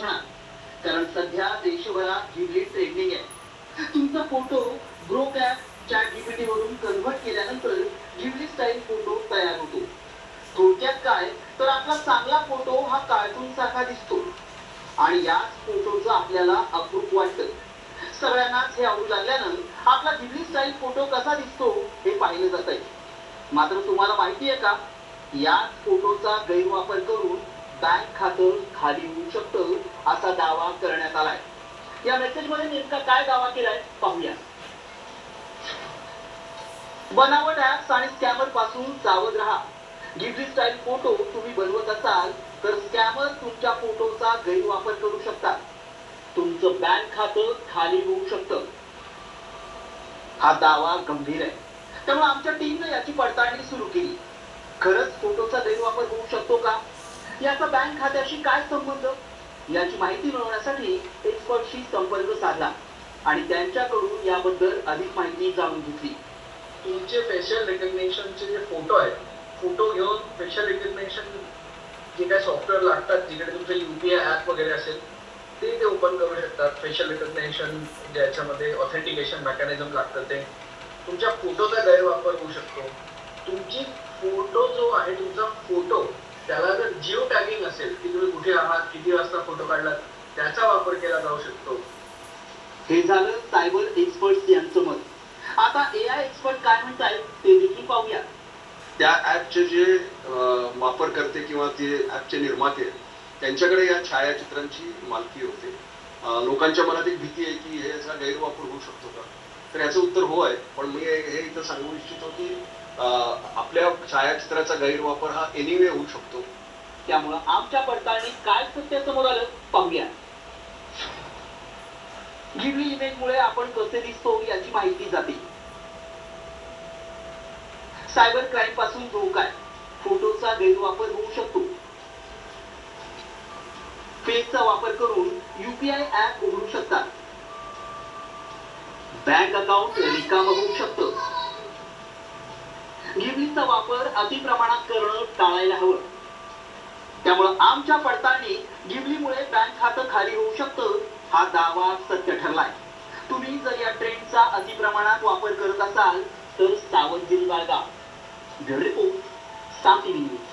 असणार, कारण सध्या देशभरात गिबली ट्रेंडिंग आहे. तुमचा photo Grok app chat GPT वरून कन्व्हर्ट केल्यानंतर गिबली स्टाईल फोटो तयार होतो. थोडक्यात काय तर आपला चांगला फोटो हा कार्टून सारखा दिसतो आणि याच फोटोचं आपल्याला अप्रूप वाटतं. सगळ्यांनाच हे आवडू लागल्यानं आपला गिबली स्टाईल फोटो कसा दिसतो हे पाहिलं जात आहे. मात्र तुम्हाला माहिती आहे का, याच फोटोचा गैरवापर करून बँक खातं खाली होऊ शकतं असा दावा करण्यात आलाय. या मेसेजमध्ये नेमका काय दावा केलाय पाहूया. बनावट ऍप्स आणि स्कॅमर पासून सावध राहा. गिबली स्टाईल फोटो तुम्ही बनवत असाल तर स्कॅमर तुमच्या फोटोचा गैरवापर करू शकतात. तुमचं बँक खातं खाली होऊ शकतं. हा दावा गंभीर आहे, त्यामुळे आमच्या टीमने याची पडताळणी सुरू केली. खरंच फोटोचा गैरवापर होऊ शकतो का, याचा बँक खात्याशी काय संबंध, याची माहिती मिळवण्यासाठी एक्सपर्टशी संपर्क साधला आणि त्यांच्याकडून याबद्दल अधिक माहिती जाणून घेतली. तुमचे फेशियल रिकग्निशनचे जे फोटो आहेत, फोटो घेऊन फेशियल रिकग्निशन जे काही सॉफ्टवेअर लागतात, जिकडे तुमचं UPI ॲप वगैरे असेल ते ओपन करू शकतात. फेशियल रिकग्निशन ज्याच्यामध्ये ऑथेंटिकेशन मेकॅनिझम लागतं ते तुमच्या फोटोचा गैरवापर होऊ शकतो. तुमची फोटो जो आहे, तुमचा फोटो त्याला जर जिओ टॅगिंग असेल की तुम्ही कुठे आहात, किती वाजता फोटो काढलात, त्याचा वापर केला जाऊ शकतो. हे झालं सायबर एक्सपर्ट्स यांचं मत. आता AI एक्सपर्ट काय म्हणतायत ते देखील पाहूया. त्या ॲपचे जे वापरकर्ते किंवा ते ॲपचे निर्माते त्यांच्याकडे या छायाचित्रांची मालकी होते. लोकांच्या मनात एक भीती आहे की याचा गैरवापर होऊ शकतो का, तर याचं उत्तर हो आहे. पण मी हे इथं सांगू इच्छितो की आपल्या छायाचित्राचा गैरवापर हा एनिवे होऊ शकतो. त्यामुळं आमच्या पडताळणीत काय सत्य समोर आलं पाहूया. गिबली इमेजमुळे आपण कसे दिसतो याची माहिती जाते. सायबर क्राईम पासून धोका आहे. फोटोचा गैरवापर होऊ शकतो. फेसचा वापर करून UPI ॲप उघडू शकतात. बँक अकाउंट रिकामं होऊ शकतं. गिबलीचा वापर अतिप्रमाणात करणं टाळायला हवं. त्यामुळं आमच्या पडताळणीत गिबलीमुळे बँक खातं खाली होऊ शकतं हा दावा सत्य ठरलाय. तुम्ही जर या ट्रेंडचा अतिप्रमाणात वापर करत असाल तर सावधगिरी बाळगा. ब्युरो रिपोर्ट, साम टीव्ही न्यूज.